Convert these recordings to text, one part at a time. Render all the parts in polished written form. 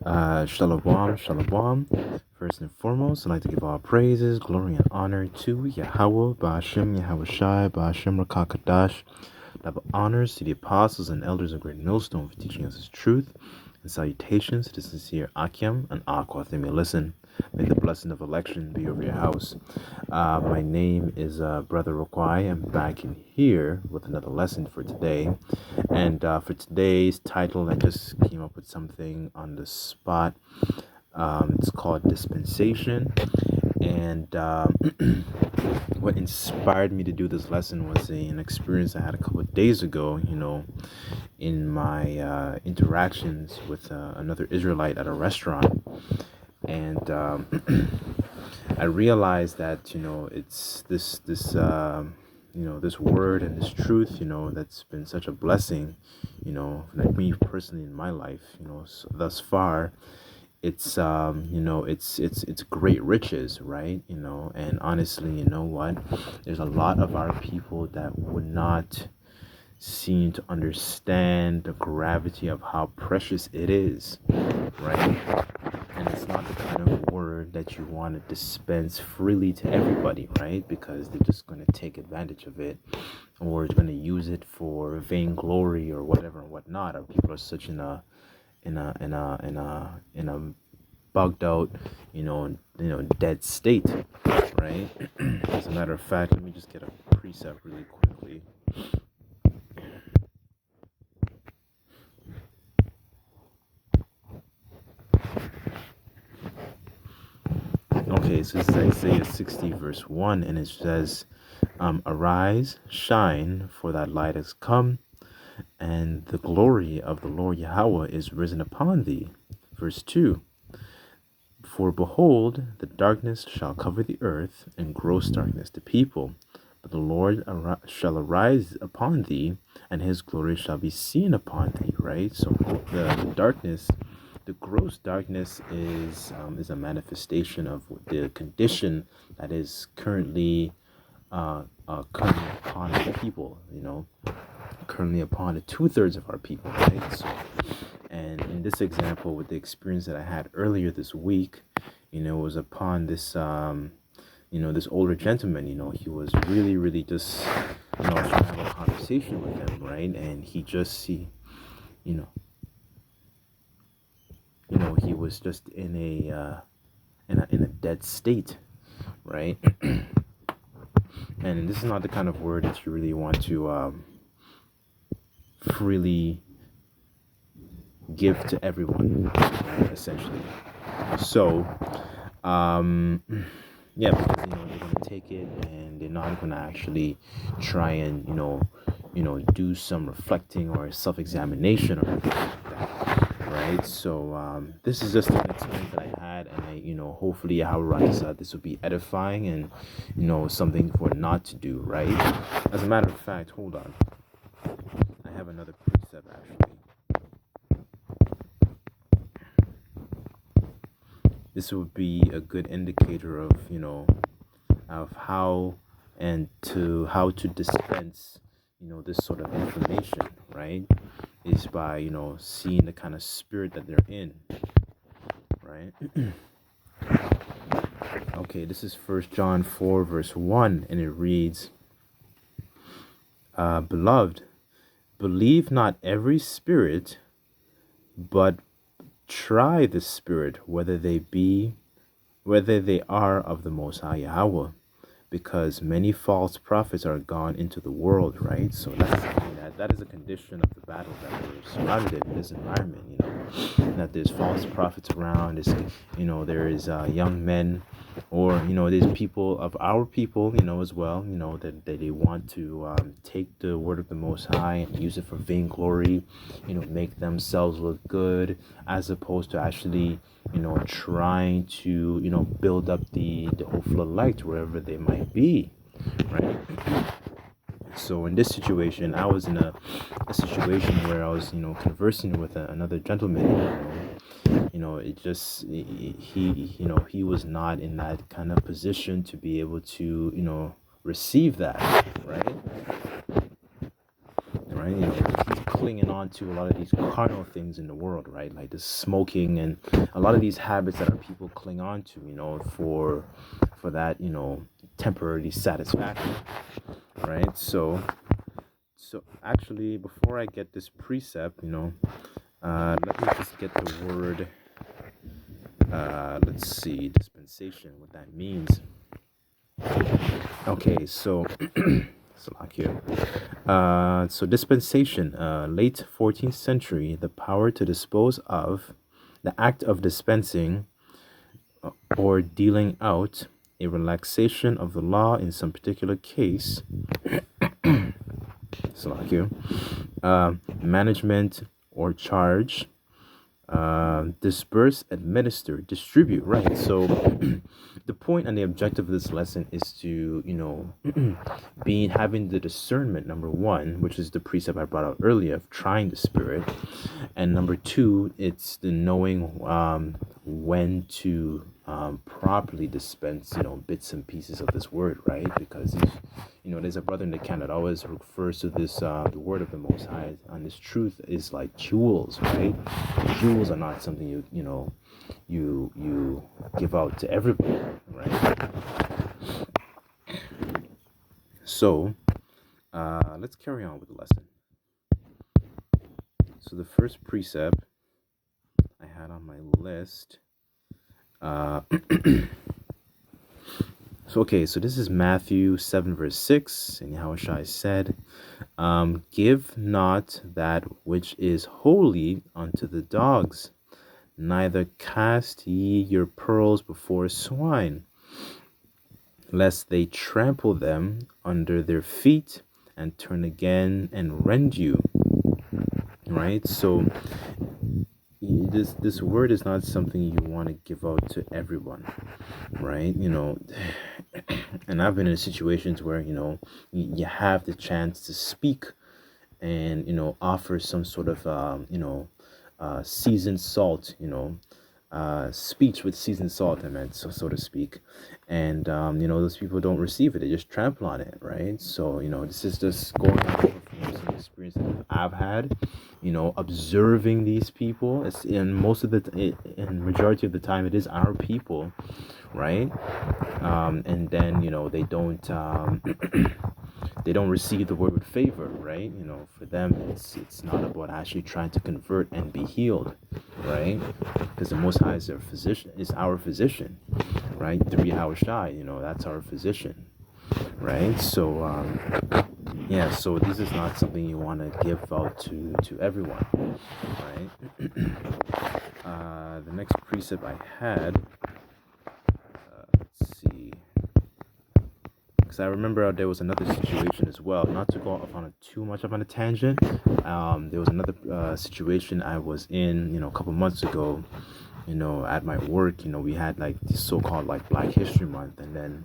Shalom, shalom. First and foremost, I'd like to give all praises, glory, and honor to Yahweh, Ba'ashem, Yahweh Shai, Ba'ashem, Rakakadash. Double honors to the apostles and elders of Great Millstone for teaching us His truth, and salutations to the sincere Akim and Aqua. They may listen. May the blessing of election be over your house. My name is Brother Roquai. I'm back in here with another lesson for today. And for today's title, I just came up with something on the spot. It's called Dispensation. And what inspired me to do this lesson was an experience I had a couple of days ago, in my interactions with another Israelite at a restaurant. And I realized that it's this word and this truth that's been such a blessing, like me personally in my life, thus far. It's it's great riches, right? And honestly, you know what, there's a lot of our people that would not seem to understand the gravity of how precious it is, right? And it's not the kind of word that you want to dispense freely to everybody, right? Because they're just going to take advantage of it, or going to use it for vainglory or whatever and whatnot. Or people are such in a bugged out, dead state, right? As a matter of fact, let me just get a precept really quickly. Okay, so this is Isaiah 60 verse 1, and it says, arise, shine, for thy light has come, and the glory of the Lord Yahweh is risen upon thee. Verse 2, for behold, the darkness shall cover the earth, and gross darkness the people. But the Lord shall arise upon thee, and his glory shall be seen upon thee, right? So the darkness, the gross darkness is a manifestation of the condition that is currently upon the people, currently upon the 2/3 of our people, right? So, and in this example, with the experience that I had earlier this week, it was upon this this older gentleman. He was really, really just, I was trying to have a conversation with him, right? And he was just in a dead state, right? And this is not the kind of word that you really want to freely give to everyone, right, essentially. So because they're going to take it and they're not going to actually try and do some reflecting or self-examination or anything like that, right? So this is just an experience that I had, and hopefully this will be edifying and something for not to do, right? As a matter of fact, hold on, I have another precept actually. This would be a good indicator of how to dispense this sort of information, right? Is by seeing the kind of spirit that they're in, right? Okay, this is 1 John 4 verse 1, and it reads, beloved, believe not every spirit, but try the spirit whether they are of the Most High Yahweh, because many false prophets are gone into the world, right? So that is a condition of the battle that we're surrounded in this environment, that there's false prophets around. There is young men, or there's people of our people, as well, that they want to take the word of the Most High and use it for vainglory, make themselves look good, as opposed to actually trying to build up the hopeful light wherever they might be, right? So in this situation, I was in a situation where I was conversing with another gentleman. He was not in that kind of position to be able to receive that, right? He's clinging on to a lot of these carnal things in the world, right? Like the smoking and a lot of these habits that our people cling on to, for that, temporary satisfaction, right? So actually, before I get this precept, let me just get the word. Let's see, dispensation, what that means. Okay, so so dispensation, late 14th century, the power to dispose of, the act of dispensing or dealing out a relaxation of the law in some particular case. Management or charge, disperse, administer, distribute, right? So the point and the objective of this lesson is to, having the discernment, number one, which is the precept I brought out earlier of trying the spirit, and number two, it's the knowing when to properly dispense, bits and pieces of this word, right? Because there's a brother in the camp that always refers to this, the word of the Most High, and this truth is like jewels, right? Jewels are not something you give out to everybody, right? So let's carry on with the lesson. So the first precept I had on my list. So this is Matthew 7 verse 6, and Yahushua said, give not that which is holy unto the dogs, neither cast ye your pearls before swine, lest they trample them under their feet and turn again and rend you. Right? So this word is not something you want to give out to everyone, right? And I've been in situations where you have the chance to speak and offer some sort of seasoned salt, speech with seasoned salt, I meant, so to speak, and those people don't receive it; they just trample on it, right? So this is just going over from some experience that I've had, observing these people. It's in majority of the time it is our people, right? And then they don't they don't receive the word with favor, right? For them it's not about actually trying to convert and be healed, right? Because the Most High is our physician, right? Through Yahushua, that's our physician, right? So so this is not something you want to give out to everyone, right? The next precept I had, let's see, because I remember there was another situation as well. Not to go off on too much of a tangent. There was another situation I was in, a couple months ago. At my work, we had like this so-called like Black History Month, and then,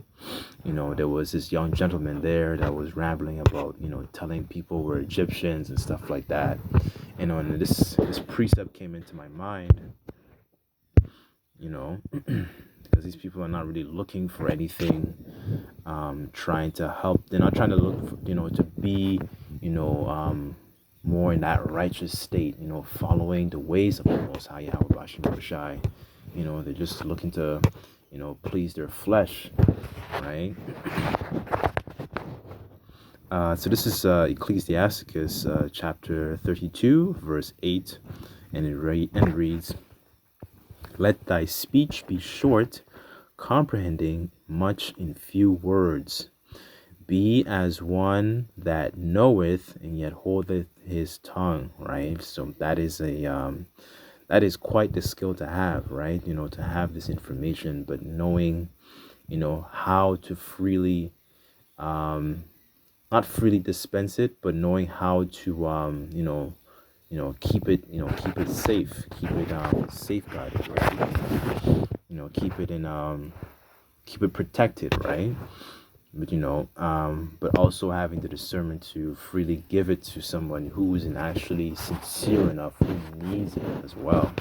there was this young gentleman there that was rambling about, telling people we're Egyptians and stuff like that. And this precept came into my mind, because these people are not really looking for anything, trying to help. They're not trying to look for, to be, more in that righteous state, following the ways of the Most High Yahweh. They're just looking to, please their flesh, right? So this is Ecclesiasticus chapter 32, verse 8, and it reads, let thy speech be short, comprehending much in few words. Be as one that knoweth and yet holdeth his tongue, right? So that is that is quite the skill to have, right? To have this information, but knowing, how to freely, not freely dispense it, but knowing how to, keep it safe, keep it safeguarded, right? Keep it protected, right? But also having the discernment to freely give it to someone who is actually sincere enough, who needs it as well,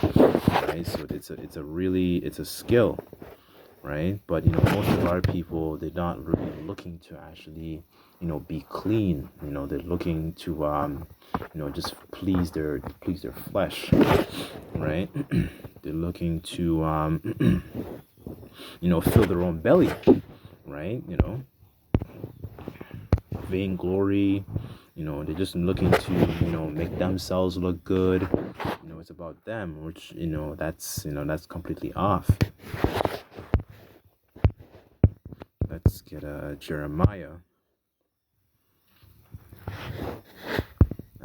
right? So it's a skill, right? But most of our people, they're not really looking to actually be clean. They're looking to just please their flesh, right? They're looking to fill their own belly, right? Vainglory. They're just looking to make themselves look good. It's about them, which that's completely off. Let's get Jeremiah.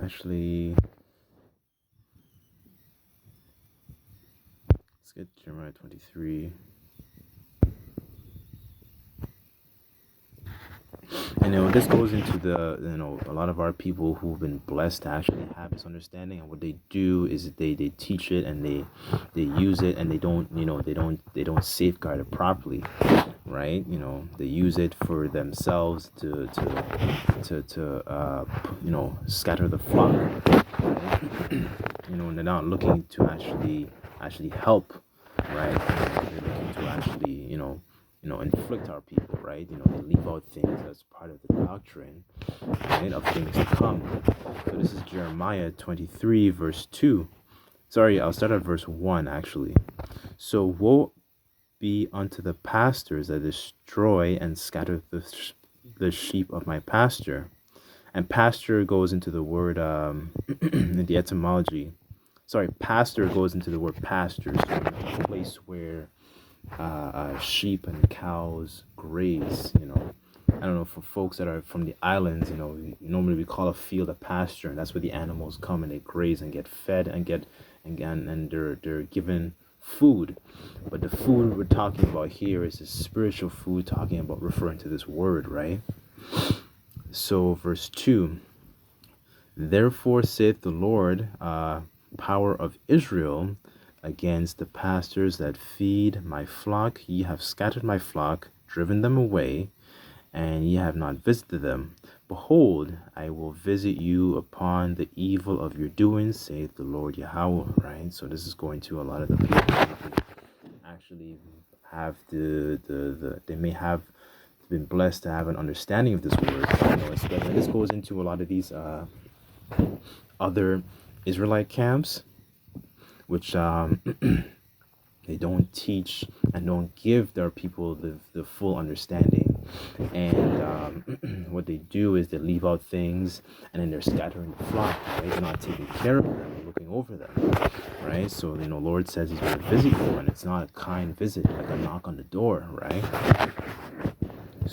Actually, let's get Jeremiah 23. And this goes into the a lot of our people who've been blessed to actually have this understanding, and what they do is they teach it, and they use it, and they don't safeguard it properly, right? They use it for themselves to scatter the flock, right? And they're not looking to actually help, right? They're looking to actually inflict our people, right? They leave out things as part of the doctrine, right, of things to come. So this is Jeremiah 23 verse 2. Sorry, I'll start at verse 1 actually. So woe be unto the pastors that destroy and scatter the sheep of my pasture. And pasture goes into the word in the etymology. Sorry, pasture goes into the word pasture, so a place where sheep and cows graze. I don't know, for folks that are from the islands, normally we call a field a pasture, and that's where the animals come and they graze and get fed and they're given food. But the food we're talking about here is the spiritual food, talking about referring to this word, right? So verse 2, therefore saith the Lord, power of Israel, against the pastors that feed my flock, ye have scattered my flock, driven them away, and ye have not visited them. Behold, I will visit you upon the evil of your doings, saith the Lord Yahweh, right? So this is going to a lot of the people who actually have they may have been blessed to have an understanding of this word. Especially this goes into a lot of these other Israelite camps, which they don't teach and don't give their people the full understanding. And what they do is they leave out things, and then they're scattering the flock, right? They're not taking care of them, looking over them, right? So Lord says he's going to visit you, and it's not a kind visit, like a knock on the door, right?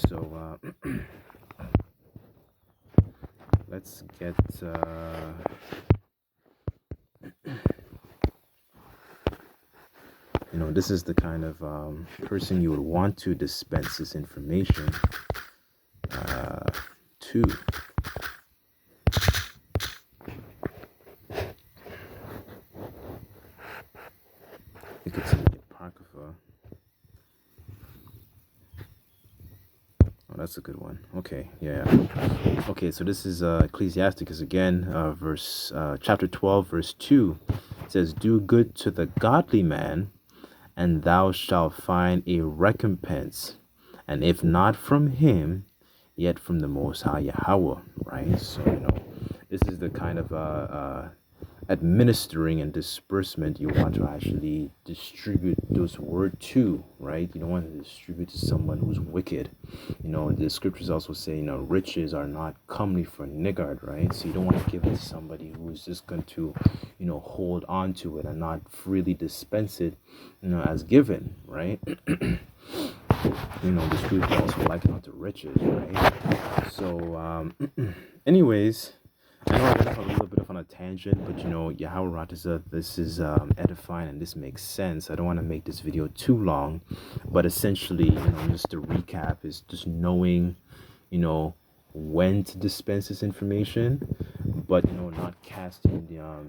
So let's get this is the kind of person you would want to dispense this information to. I think it's in the Apocrypha. Oh, that's a good one. Okay, yeah. Okay, so this is Ecclesiasticus again, chapter 12, verse 2. It says, do good to the godly man, and thou shalt find a recompense, and if not from him, yet from the Most High Yahweh, right? So, this is the kind of administering and disbursement you want to actually distribute this word to, right? You don't want to distribute to someone who's wicked. The scriptures also say, riches are not comely for niggard, right? So you don't want to give it to somebody who's just going to, hold on to it and not freely dispense it, as given, right? The scriptures also liken unto riches, right? So, anyways, I know I went off a little bit of on a tangent, but Yahweh Ratazah, this is edifying and this makes sense. I don't want to make this video too long, but essentially, just to recap, is just knowing, when to dispense this information, but not casting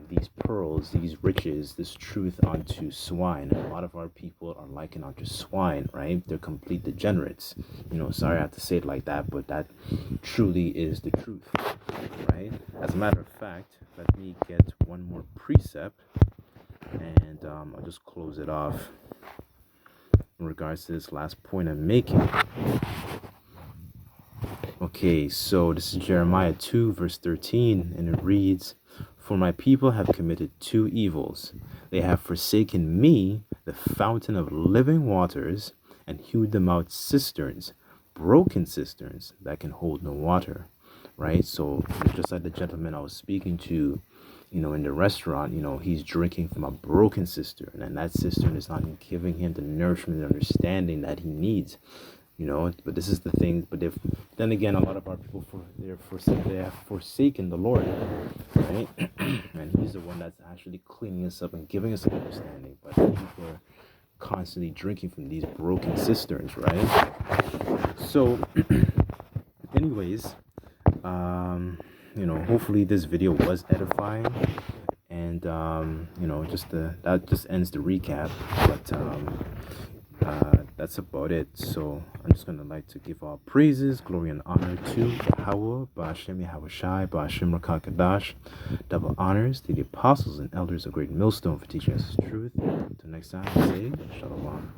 these pearls, these riches, this truth onto swine. And a lot of our people are likened onto swine, right? They're complete degenerates. Sorry I have to say it like that, but that truly is the truth, right? As a matter of fact, let me get one more precept, and I'll just close it off. in regards to this last point I'm making. Okay, so this is Jeremiah 2, verse 13, and it reads, "For my people have committed two evils. They have forsaken me, the fountain of living waters, and hewed them out cisterns, broken cisterns that can hold no water." Right? So, just like the gentleman I was speaking to, in the restaurant, he's drinking from a broken cistern, and that cistern is not giving him the nourishment and understanding that he needs. But this is the thing. But if then again, a lot of our people they have forsaken the Lord, right? And He's the one that's actually cleaning us up and giving us understanding. But people are constantly drinking from these broken cisterns, right? So, anyways, hopefully this video was edifying, and that just ends the recap. But that's about it. So I'm just gonna like to give all praises, glory, and honor to Yahweh, Ba'ashem Yahawashi, Ba'ashem Rakakadash. Double honors to the apostles and elders of Great Millstone for teaching us the truth. Until next time, say Shalom.